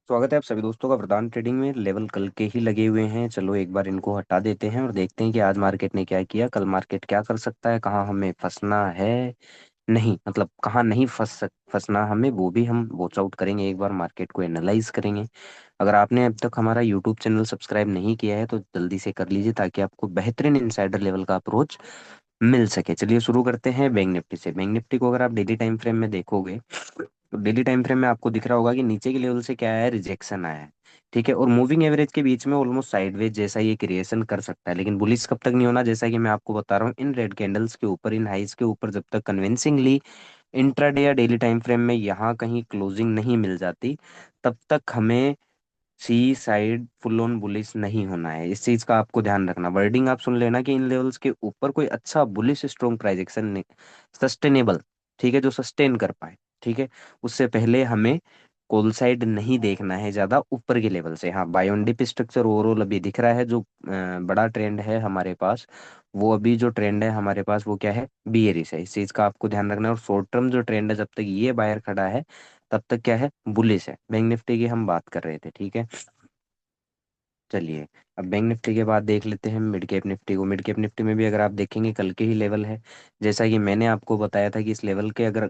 स्वागत है आप सभी दोस्तों का प्रधान ट्रेडिंग में। लेवल कल के ही लगे हुए हैं। चलो एक बार इनको हटा देते हैं और देखते हैं कि आज मार्केट ने क्या किया, कल मार्केट क्या कर सकता है, कहाँ हमें फंसना है, नहीं मतलब कहाँ नहीं फंसना हमें, वो भी हम वॉच आउट करेंगे। एक बार मार्केट को एनालाइज करेंगे। अगर आपने अब तक हमारा यूट्यूब चैनल सब्सक्राइब नहीं किया है तो जल्दी से कर लीजिए ताकि आपको बेहतरीन इनसाइडर लेवल का अप्रोच मिल सके। चलिए शुरू करते हैं बैंक निफ्टी से। बैंक निफ्टी को अगर आप डेली टाइम फ्रेम में देखोगे तो डेली टाइम फ्रेम में आपको दिख रहा होगा कि नीचे के लेवल से क्या आया है, रिजेक्शन आया है। ठीक है, और मूविंग एवरेज के बीच में ऑलमोस्ट साइडवेज जैसा ये क्रिएशन कर सकता है, लेकिन बुलिश कब तक नहीं होना, जैसा कि मैं आपको बता रहा हूँ, इन रेड कैंडल्स के ऊपर, इन हाइस के ऊपर जब तक कन्विंसिंगली इंट्राडे या डेली टाइम फ्रेम में यहाँ कहीं क्लोजिंग नहीं मिल जाती, तब तक हमें सी साइड फुल ऑन बुलिश नहीं होना है। इस चीज का आपको ध्यान रखना। वर्डिंग आप सुन लेना कि इन लेवल्स के ऊपर कोई अच्छा बुलिश स्ट्रॉन्ग प्राइजेक्शन सस्टेनेबल, ठीक है, जो सस्टेन कर पाए, ठीक है, उससे पहले हमें कॉल साइड नहीं देखना है ज्यादा ऊपर के लेवल से। हाँ, buy on dip structure overall अभी दिख रहा है। जो बड़ा ट्रेंड है हमारे पास, वो अभी जो ट्रेंड है हमारे पास वो क्या है, बियरिश है। इस चीज का आपको ध्यान रखना है। और शॉर्ट टर्म जो ट्रेंड है, जब तक ये बायर खड़ा है तब तक क्या है, बुलिश है। बैंक निफ्टी की हम बात कर रहे थे, ठीक है। चलिए, अब बैंक निफ्टी के बाद देख लेते हैं मिड कैप निफ्टी को। मिड कैप निफ्टी में भी अगर आप देखेंगे कल के ही लेवल है। जैसा कि मैंने आपको बताया था कि इस लेवल के अगर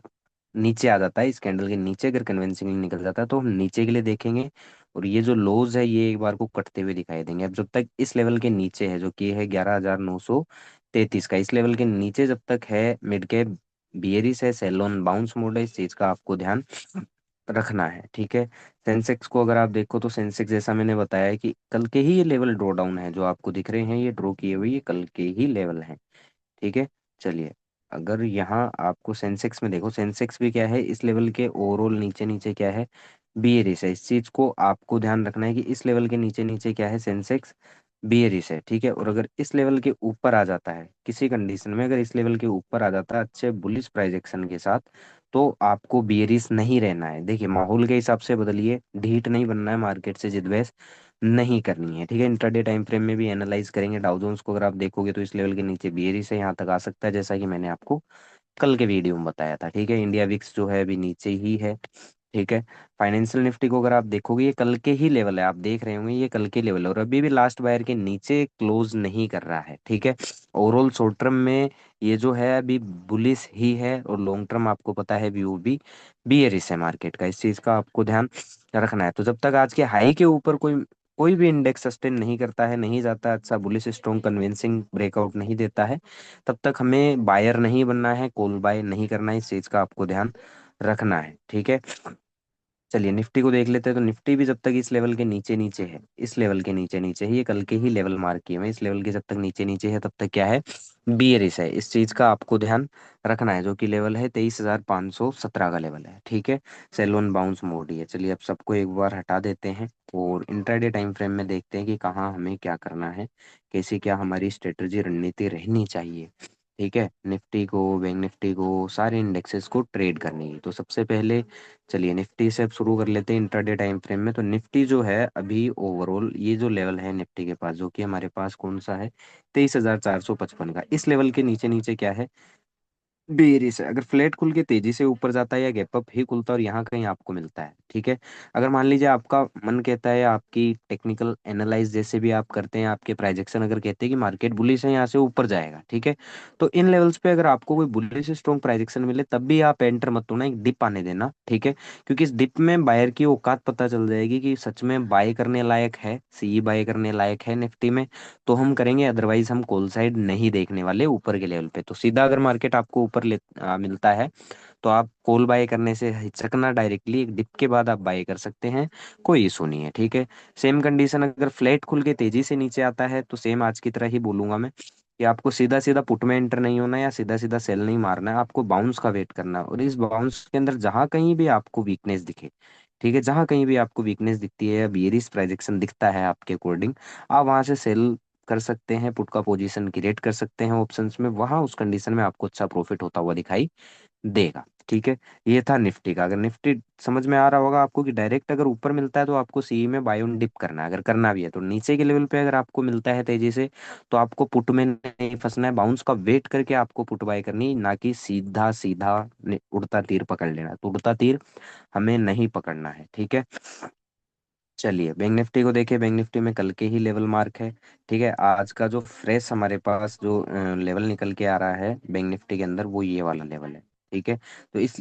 नीचे आ जाता है, इस कैंडल के नीचे अगर कन्विंसिंगली निकल जाता है तो हम नीचे के लिए देखेंगे। और ये जो लोज है ये एक बार को कटते हुए दिखाई देंगे। अब जब तक इस लेवल के नीचे है, जो कि है 11,933 का, इस लेवल के नीचे जब तक है मिड कैप बियरिश है, सेलोन बाउंस मोड है। इस चीज का आपको ध्यान रखना है, ठीक है। सेंसेक्स को अगर आप देखो तो सेंसेक्स, जैसा मैंने बताया है कि कल के ही ये लेवल ड्रॉ डाउन है, जो आपको दिख रहे हैं ये ड्रॉ किए हुए, ये कल के ही लेवल हैं, ठीक है। चलिए, अगर यहाँ आपको सेंसेक्स में देखो, सेंसेक्स भी क्या है, इस लेवल के ओवरऑल नीचे नीचे क्या है, बियरिश है। इस चीज को आपको ध्यान रखना है कि इस लेवल के नीचे नीचे क्या है, सेंसेक्स बियरिश है, ठीक है। और अगर इस लेवल के ऊपर आ जाता है किसी कंडीशन में, अगर इस लेवल के ऊपर आ जाता है अच्छे बुलिश प्राइजेक्शन के साथ, तो आपको बियरिश नहीं रहना है। देखिए, माहौल के हिसाब से बदलिए, ढीठ नहीं बनना है, मार्केट से जिद बहस नहीं करनी है, ठीक है। इंट्राडे टाइम फ्रेम में भी एनालाइज करेंगे। डाउ जोन्स को अगर आप देखोगे तो इस लेवल के नीचे बियरिश से यहाँ तक आ सकता है, जैसा कि मैंने आपको कल के वीडियो में बताया था, ठीक है। इंडिया विक्स जो है अभी नीचे ही है, ठीक है। फाइनेंशियल निफ्टी को अगर आप देखोगे, ये कल के ही लेवल है, आप देख रहे होंगे ये कल के लेवल है, और अभी भी लास्ट बायर के नीचे क्लोज नहीं कर रहा है, ठीक है। ओवरऑल शॉर्ट टर्म में ये जो है अभी बुलिश ही है, और लॉन्ग टर्म आपको पता है व्यू भी बियरिश है मार्केट का। इस चीज का आपको ध्यान रखना है। तो जब तक आज के हाई के ऊपर कोई कोई भी इंडेक्स सस्टेन नहीं करता है, नहीं जाता, अच्छा बुलिश स्ट्रॉन्ग कन्विंसिंग ब्रेकआउट नहीं देता है, तब तक हमें बायर नहीं बनना है, कॉल बाय नहीं करना है। इस चीज का आपको ध्यान रखना है, ठीक है। चलिए निफ्टी को देख लेते हैं। तो निफ्टी भी जब तक इस लेवल के नीचे नीचे है, इस लेवल के नीचे नीचे है, ये कल के ही लेवल मार्क किए हुए हैं, इस लेवल के जब तक नीचे नीचे है तब तक क्या है, बियरिश है। इस चीज का आपको ध्यान रखना है, जो कि लेवल है 23,517 का लेवल है, ठीक है। सेल ऑन बाउंस मोड ही है। चलिए अब सबको एक बार हटा देते हैं और इंट्राडे टाइम फ्रेम में देखते हैं कि कहाँ हमें क्या करना है, कैसी क्या हमारी स्ट्रेटजी रणनीति रहनी चाहिए, ठीक है। निफ्टी को, बैंक निफ्टी को, सारे इंडेक्सेस को ट्रेड करनी है। तो सबसे पहले चलिए निफ्टी से अब शुरू कर लेते हैं इंट्राडे टाइम फ्रेम में। तो निफ्टी जो है अभी ओवरऑल ये जो लेवल है निफ्टी के पास, जो कि हमारे पास कौन सा है, 23,455 का, इस लेवल के नीचे नीचे क्या है, बेरिस है। अगर फ्लैट खुल के तेजी से ऊपर जाता है या गैप अप ही खुलता है और यहाँ कहीं आपको मिलता है, ठीक है। अगर मान लीजिए आपका मन कहता है, आपकी टेक्निकल एनालाइज जैसे भी आप करते हैं, आपके प्राइजेक्शन अगर कहते हैं कि मार्केट बुलिश है, यहाँ से ऊपर जाएगा, ठीक है, तो इन लेवल्स पे अगर आपको कोई बुलिश स्ट्रॉन्ग प्राइजेक्शन मिले तब भी आप एंटर मत होना, एक डिप आने देना, ठीक है। क्योंकि इस डिप में बायर की औकात पता चल जाएगी कि सच में बाय करने लायक है, सी बाय करने लायक है निफ्टी में, तो हम करेंगे, अदरवाइज हम कॉल साइड नहीं देखने वाले ऊपर के लेवल पे। तो सीधा अगर मार्केट आपको ऊपर मिलता है तो आप कॉल बाय करने से हिचकना, डायरेक्टली एक डिप के बाद आप बाय कर सकते हैं, कोई इशू नहीं है, ठीक है। सेम कंडीशन अगर फ्लैट खुल के तेजी से नीचे आता है तो सेम आज की तरह ही बोलूंगा मैं कि आपको सीधा सीधा पुट में एंटर नहीं होना, या सीधा सीधा सेल नहीं मारना है, आपको बाउंस का वेट करना है। और इस बाउंस के अंदर जहां कहीं भी आपको वीकनेस दिखे, ठीक है, जहां कहीं भी आपको वीकनेस दिखती है या बियरिश प्राइजेक्शन दिखता है आपके अकॉर्डिंग, आप वहां से सेल कर सकते हैं, पुट का पोजीशन क्रिएट कर सकते हैं ऑप्शंस में। वहां उस कंडीशन में आपको अच्छा प्रॉफिट होता हुआ दिखाई देगा, ठीक है। ये था निफ्टी का। अगर निफ्टी समझ में आ रहा होगा आपको कि डायरेक्ट अगर ऊपर मिलता है तो आपको सीई में बाय ऑन डिप करना है, अगर करना भी है तो नीचे के लेवल पे अगर आपको मिलता है तेजी से, तो आपको पुट में नहीं फंसना है, बाउंस का वेट करके आपको पुट बाय करनी है, ना कि सीधा सीधा उड़ता तीर पकड़ लेना। तो उड़ता तीर हमें नहीं पकड़ना है, ठीक है। चलिए बैंक निफ्टी को देखिए, बैंक निफ्टी में कल के ही लेवल मार्क है। ठीक है, आज का जो फ्रेश हमारे पास जो लेवल निकल के आ रहा है बैंक निफ्टी के अंदर, वो ये वाला लेवल है। ठीक है, तो इस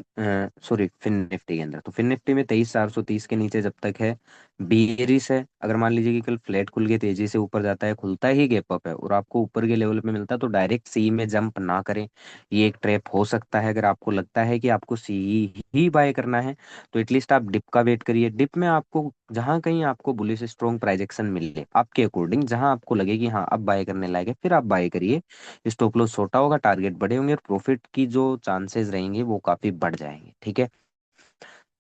सॉरी फिन निफ्टी के अंदर, तो फिन निफ्टी में 23,430 के नीचे जब तक है बेरिश है। अगर मान लीजिए कि कल फ्लैट खुल के तेजी से ऊपर जाता है, खुलता ही गैप अप है और आपको ऊपर के लेवल पे मिलता है, तो डायरेक्ट सी में जंप ना करें। ये एक ट्रैप हो सकता है। अगर आपको लगता है कि आपको सी ही बाय करना है, तो एटलीस्ट आप डिप का वेट करिए। डिप में आपको जहां कहीं आपको बुलिश स्ट्रॉन्ग प्राइजेक्शन मिले आपके अकॉर्डिंग, जहां आपको लगे कि हाँ अब बाय करने लायक है, फिर आप बाय करिए। स्टॉप लॉस छोटा होगा, टारगेट बड़े होंगे और प्रॉफिट की जो चांसेस रहेंगे वो काफी बढ़ जाएंगे। ठीक है,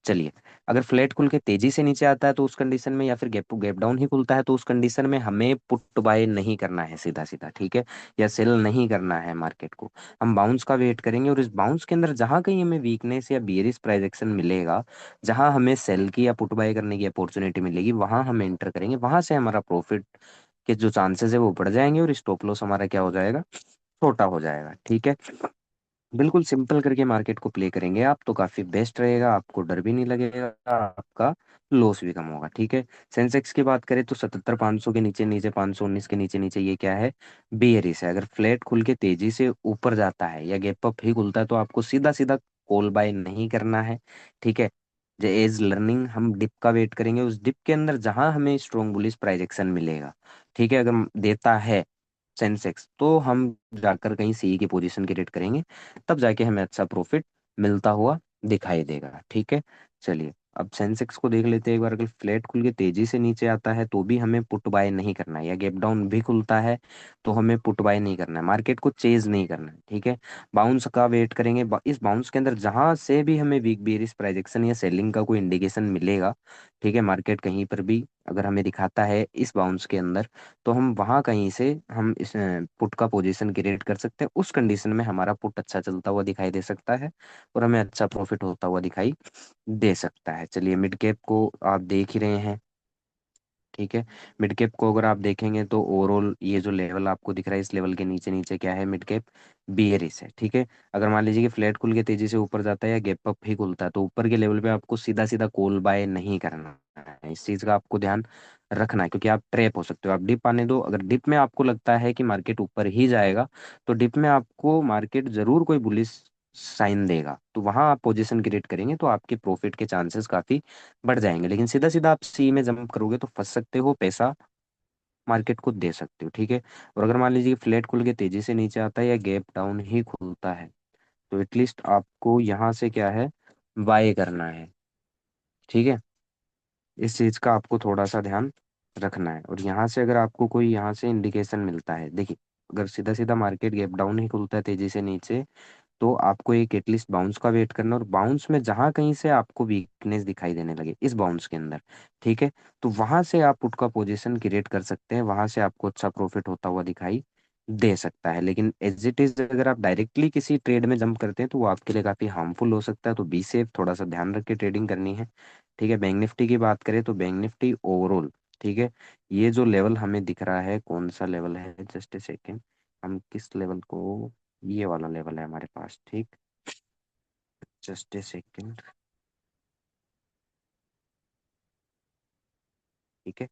चलिए। अगर फ्लैट खुल के तेजी से नीचे आता है तो उस कंडीशन में, या फिर गैप गैप डाउन ही खुलता है तो उस कंडीशन में हमें पुट बाय नहीं करना है सीधा सीधा। ठीक है, या सेल नहीं करना है मार्केट को। हम बाउंस का वेट करेंगे और इस बाउंस के अंदर जहां कहीं हमें वीकनेस या बियरिश प्राइजेक्शन मिलेगा, जहां हमें सेल की या पुट बाय करने की अपॉर्चुनिटी मिलेगी, वहां हम एंटर करेंगे। वहां से हमारा प्रॉफिट के जो चांसेस है वो बढ़ जाएंगे और स्टॉप लॉस हमारा क्या हो जाएगा, छोटा हो जाएगा। ठीक है, बिल्कुल सिंपल करके मार्केट को प्ले करेंगे आप तो काफी बेस्ट रहेगा, आपको डर भी नहीं लगेगा, आपका लॉस भी कम होगा। ठीक है, सेंसेक्स की बात करें तो 77,500 के नीचे नीचे, 519 के नीचे नीचे, ये क्या है, बेयरिश है। अगर फ्लैट खुल के तेजी से ऊपर जाता है या गैप अप ही खुलता है तो आपको सीधा सीधा कॉल बाय नहीं करना है। ठीक है, जो एज लर्निंग हम डिप का वेट करेंगे, उस डिप के अंदर जहां हमें स्ट्रॉन्ग बुलिश प्राइजेक्शन मिलेगा, ठीक है, अगर देता है सेंसेक्स, तो हम जाकर कहीं सी की पोजीशन क्रिएट करेंगे, तब जाके हमें अच्छा प्रॉफिट मिलता हुआ दिखाई देगा। ठीक है, चलिए अब सेंसेक्स को देख लेते हैं एक बार। अगर फ्लैट खुल के तेजी से नीचे आता है तो भी हमें पुट बाय नहीं करना है, या गैप डाउन भी खुलता है तो हमें पुट बाय नहीं करना है, मार्केट को चेज नहीं करना है। ठीक है, बाउंस का वेट करेंगे। इस बाउंस के अंदर जहां से भी हमें वीक बेरिश प्राइजेक्शन या सेलिंग का कोई इंडिकेशन मिलेगा, ठीक है, मार्केट कहीं पर भी अगर हमें दिखाता है इस बाउंस के अंदर, तो हम वहां कहीं से हम इस पुट का पोजीशन क्रिएट कर सकते हैं। उस कंडीशन में हमारा पुट अच्छा चलता हुआ दिखाई दे सकता है और हमें अच्छा प्रॉफिट होता हुआ दिखाई दे सकता है। चलिए मिड कैप को आप देख ही रहे हैं। ठीक है, मिड कैप को अगर आप देखेंगे तो ओवरऑल ये जो लेवल आपको दिख रहा है, इस लेवल के नीचे नीचे क्या है, मिड कैप बियरिश है। ठीक है, अगर मान लीजिए कि फ्लैट खुल के तेजी से ऊपर जाता है या गैप अप ही खुलता है, तो ऊपर के लेवल पे आपको सीधा सीधा कॉल बाय नहीं करना है। इस चीज का आपको ध्यान रखना है, क्योंकि आप ट्रैप हो सकते हो। आप डिप आने दो, अगर डिप में आपको लगता है कि मार्केट ऊपर ही जाएगा, तो डिप में आपको मार्केट जरूर कोई बुलिश साइन देगा, तो वहां आप पोजीशन क्रिएट करेंगे तो आपके प्रॉफिट के चांसेस काफी बढ़ जाएंगे। लेकिन सीधा सीधा आप सी में जंप करोगे तो फंस सकते हो, पैसा मार्केट को दे सकते हो। ठीक है, और अगर मान लीजिए कि फ्लैट खुल के तेजी से नीचे आता है या गैप डाउन ही खुलता है, तो एटलीस्ट आपको यहाँ से क्या है, बाय करना है। ठीक है, इस चीज का आपको थोड़ा सा ध्यान रखना है। और यहाँ से अगर आपको कोई यहाँ से इंडिकेशन मिलता है, देखिए अगर सीधा सीधा मार्केट गैप डाउन ही खुलता है तेजी से नीचे, तो आपको एक एटलीस्ट बाउंस का वेट करना, और बाउंस में जहां कहीं से आपको वीकनेस दिखाई देने लगे इस बाउंस के अंदर, ठीक है, तो वहां से आप पुट का पोजीशन क्रिएट कर सकते हैं, वहां से आपको अच्छा प्रॉफिट होता हुआ दिखाई दे सकता है। लेकिन एज इट इज अगर आप डायरेक्टली किसी ट्रेड में जंप करते हैं तो वो आपके लिए काफी हार्मफुल हो सकता है, तो बी सेफ, थोड़ा सा ध्यान रख के ट्रेडिंग करनी है। ठीक है, बैंक निफ्टी की बात करें तो बैंक निफ्टी ओवरऑल, ठीक है, ये जो लेवल हमें दिख रहा है, कौन सा लेवल है, जस्ट ए सेकेंड, हम किस लेवल को, ये वाला लेवल है हमारे पास। ठीक, जस्ट ए सेकेंड। ठीक है,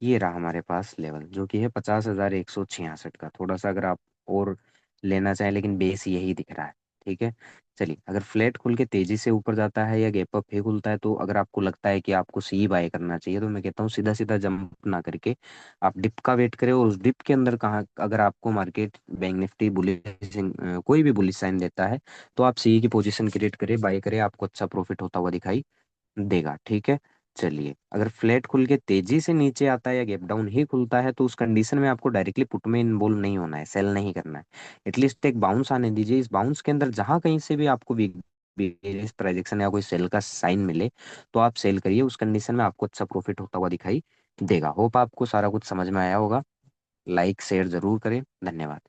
ये रहा हमारे पास लेवल, जो कि है 50,166 का। थोड़ा सा अगर आप और लेना चाहें, लेकिन बेस यही दिख रहा है। ठीक है, चलिए अगर फ्लैट खुल के तेजी से ऊपर जाता है या गैप अप ही खुलता है, तो अगर आपको लगता है कि आपको सी बाय करना चाहिए, तो मैं कहता हूँ सीधा सीधा जंप ना करके आप डिप का वेट करें। और उस डिप के अंदर कहाँ अगर आपको मार्केट बैंक निफ्टी बुलिश कोई भी बुलिश साइन देता है, तो आप सी की पोजीशन क्रिएट करें, बाय करें, आपको अच्छा प्रॉफिट होता हुआ दिखाई देगा। ठीक है, चलिए अगर फ्लैट खुल के तेजी से नीचे आता है या गैप डाउन ही खुलता है, तो उस कंडीशन में आपको डायरेक्टली पुट में इन्वॉल्व नहीं होना है, सेल नहीं करना है। एटलीस्ट एक बाउंस आने दीजिए, इस बाउंस के अंदर जहां कहीं से भी आपको बेरिश प्रोजेक्शन या कोई सेल का साइन मिले, तो आप सेल करिए, उस कंडीशन में आपको अच्छा प्रॉफिट होता हुआ दिखाई देगा। होप आपको सारा कुछ समझ में आया होगा। लाइक शेयर जरूर करें, धन्यवाद।